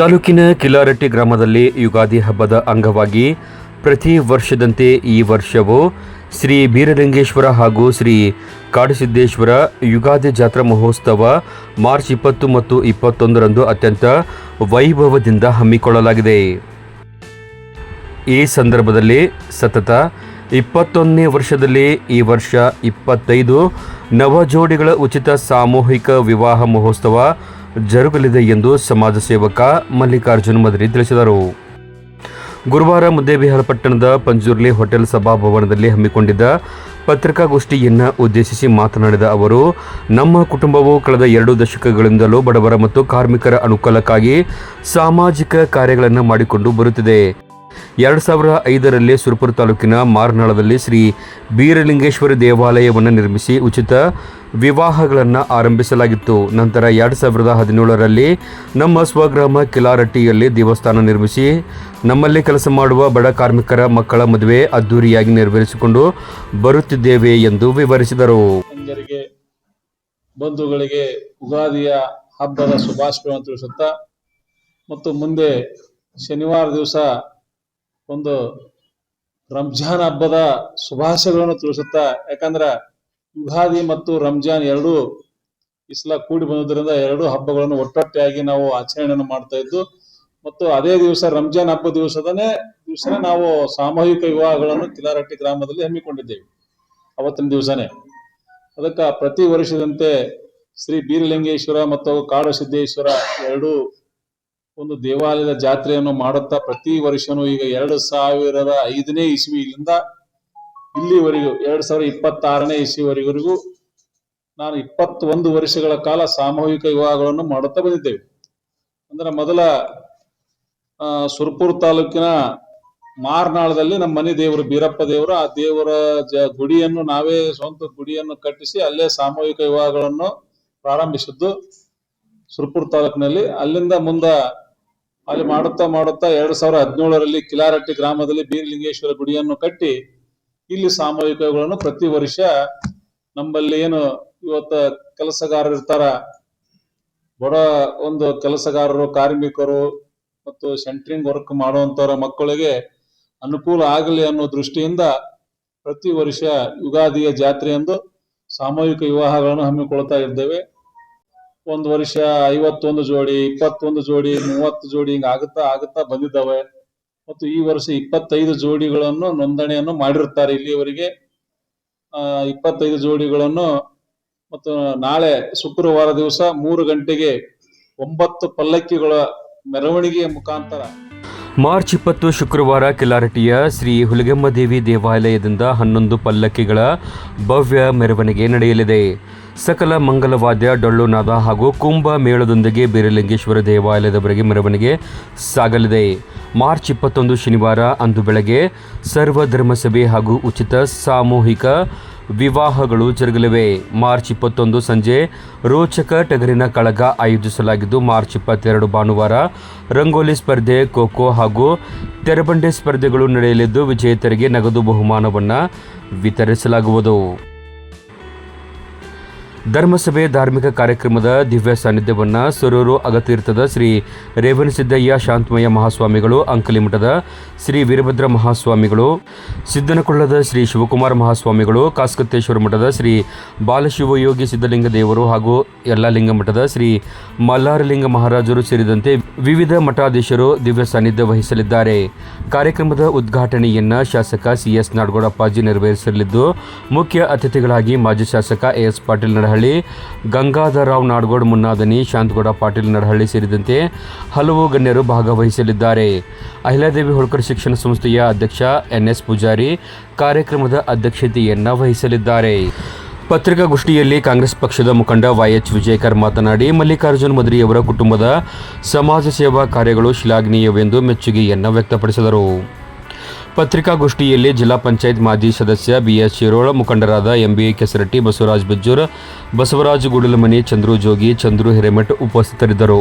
ತಾಲೂಕಿನ ಕಿಲಾರಟ್ಟಿ ಗ್ರಾಮದಲ್ಲಿ ಯುಗಾದಿ ಹಬ್ಬದ ಅಂಗವಾಗಿ ಪ್ರತಿ ವರ್ಷದಂತೆ ಈ ವರ್ಷವೂ ಶ್ರೀ ಬೀರಲಿಂಗೇಶ್ವರ ಹಾಗೂ ಶ್ರೀ ಕಾಡಸಿದ್ದೇಶ್ವರ ಯುಗಾದಿ ಜಾತ್ರಾ ಮಹೋತ್ಸವ ಮಾರ್ಚ್ 20 ಮತ್ತು 21ರಂದು ಅತ್ಯಂತ ವೈಭವದಿಂದ ಹಮ್ಮಿಕೊಳ್ಳಲಾಗಿದೆ. ಈ ಸಂದರ್ಭದಲ್ಲಿ ಸತತ 21ನೇ ವರ್ಷದಲ್ಲಿ ಈ ವರ್ಷ 25 ನವ ಜೋಡಿಗಳ ಉಚಿತ ಸಾಮೂಹಿಕ ವಿವಾಹ ಮಹೋತ್ಸವ ಜರುಗಲಿದೆ ಎಂದು ಸಮಾಜ ಸೇವಕ ಮಲ್ಲಿಕಾರ್ಜುನ್ ಮದರಿ ತಿಳಿಸಿದರು. ಗುರುವಾರ ಮುದ್ದೇಬಿಹಾಳ ಪಟ್ಟಣದ ಪಂಜುರ್ಲಿ ಹೋಟೆಲ್ ಸಭಾಭವನದಲ್ಲಿ ಹಮ್ಮಿಕೊಂಡಿದ್ದ ಪತ್ರಿಕಾಗೋಷ್ಠಿಯನ್ನು ಉದ್ದೇಶಿಸಿ ಮಾತನಾಡಿದ ಅವರು, ನಮ್ಮ ಕುಟುಂಬವು ಕಳೆದ 2 ದಶಕಗಳಿಂದಲೂ ಬಡವರ ಮತ್ತು ಕಾರ್ಮಿಕರ ಅನುಕೂಲಕ್ಕಾಗಿ ಸಾಮಾಜಿಕ ಕಾರ್ಯಗಳನ್ನು ಮಾಡಿಕೊಂಡು ಬರುತ್ತಿದೆ. 2005ರಲ್ಲಿ ಸುರಪುರ ತಾಲೂಕಿನ ಮಾರ್ನಾಳದಲ್ಲಿ ಶ್ರೀ ಬೀರಲಿಂಗೇಶ್ವರ ದೇವಾಲಯವನ್ನು ನಿರ್ಮಿಸಿ ಉಚಿತ ವಿವಾಹಗಳನ್ನು ಆರಂಭಿಸಲಾಗಿತ್ತು. ನಂತರ 2017ರಲ್ಲಿ ನಮ್ಮ ಸ್ವಗ್ರಾಮ ಕಿಲಾರಟ್ಟಿಯಲ್ಲಿ ದೇವಸ್ಥಾನ ನಿರ್ಮಿಸಿ ನಮ್ಮಲ್ಲಿ ಕೆಲಸ ಮಾಡುವ ಬಡ ಕಾರ್ಮಿಕರ ಮಕ್ಕಳ ಮದುವೆ ಅದ್ದೂರಿಯಾಗಿ ನೆರವೇರಿಸಿಕೊಂಡು ಬರುತ್ತಿದ್ದೇವೆ ಎಂದು ವಿವರಿಸಿದರು. ಬಂಧುಗಳಿಗೆ ಯುಗಾದಿಯ ಹಬ್ಬದ ಶುಭಾಶಯಗಳನ್ನು ತಿಳಿಸುತ್ತಾ ಮತ್ತು ಮುಂದೆ ಶನಿವಾರ ದಿವಸ ಒಂದು ರಂಜಾನ್ ಹಬ್ಬದ ಶುಭಾಶಯಗಳನ್ನು ತಿಳಿಸುತ್ತಾ, ಯಾಕಂದ್ರೆ ಯುಗಾದಿ ಮತ್ತು ರಂಜಾನ್ ಎರಡೂ ಇಸ್ಲಾ ಕೂಡಿ ಬಂದುದರಿಂದ 2 ಹಬ್ಬಗಳನ್ನು ಒಟ್ಟೊಟ್ಟಾಗಿ ನಾವು ಆಚರಣೆಯನ್ನು ಮಾಡ್ತಾ ಇದ್ದು ಮತ್ತು ಅದೇ ದಿವಸ ರಂಜಾನ್ ಹಬ್ಬ ದಿವಸನೇ ನಾವು ಸಾಮೂಹಿಕ ವಿವಾಹಗಳನ್ನು ಕಿಲಾರಟ್ಟಿ ಗ್ರಾಮದಲ್ಲಿ ಹಮ್ಮಿಕೊಂಡಿದ್ದೇವೆ. ಅವತ್ತಿನ ದಿವಸನೇ ಅದಕ್ಕೆ ಪ್ರತಿ ವರ್ಷದಂತೆ ಶ್ರೀ ಬೀರಲಿಂಗೇಶ್ವರ ಮತ್ತು ಕಾಡಸಿದ್ದೇಶ್ವರ ಎರಡೂ ಒಂದು ದೇವಾಲಯದ ಜಾತ್ರೆಯನ್ನು ಮಾಡುತ್ತಾ ಪ್ರತಿ ವರ್ಷನೂ ಈಗ 2005ನೇ ಇಸ್ವಿಯಿಂದ ಇಲ್ಲಿವರೆಗೂ 2026ನೇ ಇಸ್ವಿವರೆಗೂ ನಾನು 21 ವರ್ಷಗಳ ಕಾಲ ಸಾಮೂಹಿಕ ವಿವಾಹಗಳನ್ನು ಮಾಡುತ್ತಾ ಬಂದಿದ್ದೇವೆ. ಅಂದ್ರೆ ಮೊದಲ ಸುರಪುರ ತಾಲೂಕಿನ ಮಾರ್ನಾಳದಲ್ಲಿ ನಮ್ಮ ಮನೆ ದೇವರು ಬೀರಪ್ಪ ದೇವರು, ಆ ದೇವರ ಗುಡಿಯನ್ನು ನಾವೇ ಸ್ವಂತ ಗುಡಿಯನ್ನು ಕಟ್ಟಿಸಿ ಅಲ್ಲೇ ಸಾಮೂಹಿಕ ವಿವಾಹಗಳನ್ನು ಪ್ರಾರಂಭಿಸಿದ್ದು ಸುರಪುರ ತಾಲೂಕಿನಲ್ಲಿ. ಅಲ್ಲಿಂದ ಮುಂದೆ ಅಲ್ಲಿ ಮಾಡುತ್ತಾ 2017ರಲ್ಲಿ ಕಿಲಾರಟ್ಟಿ ಗ್ರಾಮದಲ್ಲಿ ಬೀರಲಿಂಗೇಶ್ವರ ಗುಡಿಯನ್ನು ಕಟ್ಟಿ ಇಲ್ಲಿ ಸಾಮೂಹಿಕಗಳನ್ನು ಪ್ರತಿ ವರ್ಷ ನಮ್ಮಲ್ಲಿ ಏನು ಇವತ್ತು ಕೆಲಸಗಾರರು ಇರ್ತಾರ, ಬಡ ಒಂದು ಕೆಲಸಗಾರರು, ಕಾರ್ಮಿಕರು ಮತ್ತು ಸೆಂಟ್ರಿಂಗ್ ವರ್ಕ್ ಮಾಡುವಂತವರ ಮಕ್ಕಳಿಗೆ ಅನುಕೂಲ ಆಗಲಿ ಅನ್ನೋ ದೃಷ್ಟಿಯಿಂದ ಪ್ರತಿ ವರ್ಷ ಯುಗಾದಿಯ ಜಾತ್ರೆಯಂದು ಸಾಮೂಹಿಕ ವಿವಾಹಗಳನ್ನು ಹಮ್ಮಿಕೊಳ್ತಾ ಇದ್ದೇವೆ. ಒಂದು ವರ್ಷ 51 ಜೋಡಿ, 21 ಜೋಡಿ, 30 ಜೋಡಿ ಹಿಂಗ ಆಗುತ್ತಾ ಬಂದಿದ್ದಾವೆ ಮತ್ತು ಈ ವರ್ಷ 25 ಜೋಡಿಗಳನ್ನು ನೋಂದಣಿಯನ್ನು ಮಾಡಿರುತ್ತಾರೆ ಇಲ್ಲಿಯವರೆಗೆ. 25 ಜೋಡಿಗಳನ್ನು ಮತ್ತು ನಾಳೆ ಶುಕ್ರವಾರ ದಿವಸ 3 ಗಂಟೆಗೆ 9 ಪಲ್ಲಕ್ಕಿಗಳ ಮೆರವಣಿಗೆಯ ಮುಖಾಂತರ ಮಾರ್ಚ್ 20 ಶುಕ್ರವಾರ ಕಿಲಾರಟ್ಟಿಯ ಶ್ರೀ ಹುಲಿಗೆಮ್ಮ ದೇವಿ ದೇವಾಲಯದಿಂದ 11 ಪಲ್ಲಕ್ಕಿಗಳ ಭವ್ಯ ಮೆರವಣಿಗೆ ನಡೆಯಲಿದೆ. ಸಕಲ ಮಂಗಲವಾದ್ಯ, ಡೊಳ್ಳುನಾದ ಹಾಗೂ ಕುಂಭ ಮೇಳದೊಂದಿಗೆ ಬೀರಲಿಂಗೇಶ್ವರ ದೇವಾಲಯದವರೆಗೆ ಮೆರವಣಿಗೆ ಸಾಗಲಿದೆ. ಮಾರ್ಚ್ 21 ಶನಿವಾರ ಅಂದು ಬೆಳಗ್ಗೆ ಸರ್ವಧರ್ಮ ಸಭೆ ಹಾಗೂ ಉಚಿತ ಸಾಮೂಹಿಕ ವಿವಾಹಗಳು ಜರುಗಲಿವೆ. ಮಾರ್ಚ್ 21 ಸಂಜೆ ರೋಚಕ ಟಗರಿನ ಕಳಗ ಆಯೋಜಿಸಲಾಗಿದ್ದು, ಮಾರ್ಚ್ 22 ಭಾನುವಾರ ರಂಗೋಲಿ ಸ್ಪರ್ಧೆ, ಖೋಖೋ ಹಾಗೂ ತೆರಬಂಡೆ ಸ್ಪರ್ಧೆಗಳು ನಡೆಯಲಿದ್ದು ವಿಜೇತರಿಗೆ ನಗದು ಬಹುಮಾನವನ್ನು ವಿತರಿಸಲಾಗುವುದು. ಧರ್ಮಸಭೆ ಧಾರ್ಮಿಕ ಕಾರ್ಯಕ್ರಮದ ದಿವ್ಯ ಸಾನ್ನಿಧ್ಯವನ್ನು ಸೊರೂರು ಅಗತೀರ್ಥದ ಶ್ರೀ ರೇವಣಸಿದ್ದಯ್ಯ ಶಾಂತಮಯ್ಯ ಮಹಾಸ್ವಾಮಿಗಳು, ಅಂಕಲಿಮಠದ ಶ್ರೀ ವೀರಭದ್ರ ಮಹಾಸ್ವಾಮಿಗಳು, ಸಿದ್ದನಕೊಳ್ಳದ ಶ್ರೀ ಶಿವಕುಮಾರ ಮಹಾಸ್ವಾಮಿಗಳು, ಕಾಸ್ಕತ್ತೇಶ್ವರ ಮಠದ ಶ್ರೀ ಬಾಲಶಿವಯೋಗಿ ಸಿದ್ದಲಿಂಗ ದೇವರು ಹಾಗೂ ಯಲ್ಲಾಲಿಂಗ ಮಠದ ಶ್ರೀ ಮಲ್ಲಾರಲಿಂಗ ಮಹಾರಾಜರು ಸೇರಿದಂತೆ ವಿವಿಧ ಮಠಾಧೀಶರು ದಿವ್ಯ ಸಾನ್ನಿಧ್ಯ ವಹಿಸಲಿದ್ದಾರೆ. ಕಾರ್ಯಕ್ರಮದ ಉದ್ಘಾಟನೆಯನ್ನು ಶಾಸಕ CS ನಾಡಗೌಡ ಅಪ್ಪಾಜಿ ನೆರವೇರಿಸಲಿದ್ದು, ಮುಖ್ಯ ಅತಿಥಿಗಳಾಗಿ ಮಾಜಿ ಶಾಸಕ AS ಪಾಟೀಲ್ ನಡಹಳ್ಳಿ, ಗಂಗಾಧರರಾವ್ ನಾಡಗೌಡ, ಮುನ್ನಾದನಿ, ಶಾಂತಗೌಡ ಪಾಟೀಲ್ ನಡಹಳ್ಳಿ ಸೇರಿದಂತೆ ಹಲವು ಗಣ್ಯರು ಭಾಗವಹಿಸಲಿದ್ದಾರೆ. ಅಹಿಲ್ಯಾದೇವಿ ಹೋಳ್ಕರ್ ಶಿಕ್ಷಣ ಸಂಸ್ಥೆಯ ಅಧ್ಯಕ್ಷ NS ಪೂಜಾರಿ ಕಾರ್ಯಕ್ರಮದ ಅಧ್ಯಕ್ಷತೆಯನ್ನು ವಹಿಸಲಿದ್ದಾರೆ. ಪತ್ರಿಕಾಗೋಷ್ಠಿಯಲ್ಲಿ ಕಾಂಗ್ರೆಸ್ ಪಕ್ಷದ ಮುಖಂಡ YH ವಿಜಯಕರ್ ಮಾತನಾಡಿ, ಮಲ್ಲಿಕಾರ್ಜುನ್ ಮದರಿಯವರ ಕುಟುಂಬದ ಸಮಾಜ ಸೇವಾ ಕಾರ್ಯಗಳು ಶ್ಲಾಘನೀಯವೆಂದು ಮೆಚ್ಚುಗೆಯನ್ನು ವ್ಯಕ್ತಪಡಿಸಿದರು. ಪತ್ರಿಕಾಗೋಷ್ಠಿಯಲ್ಲಿ ಜಿಲ್ಲಾ ಪಂಚಾಯತ್ ಮಾಜಿ ಸದಸ್ಯ BS ಶಿರೋಳ, ಮುಖಂಡರಾದ MB ಕೆಸರಟ್ಟಿ, ಬಸವರಾಜ್ ಬಿಜ್ಜೂರ್, ಬಸವರಾಜ್ ಗುಡಲಮನಿ, ಚಂದ್ರು ಜೋಗಿ, ಚಂದ್ರು ಹಿರೇಮಠ್ ಉಪಸ್ಥಿತರಿದ್ದರು.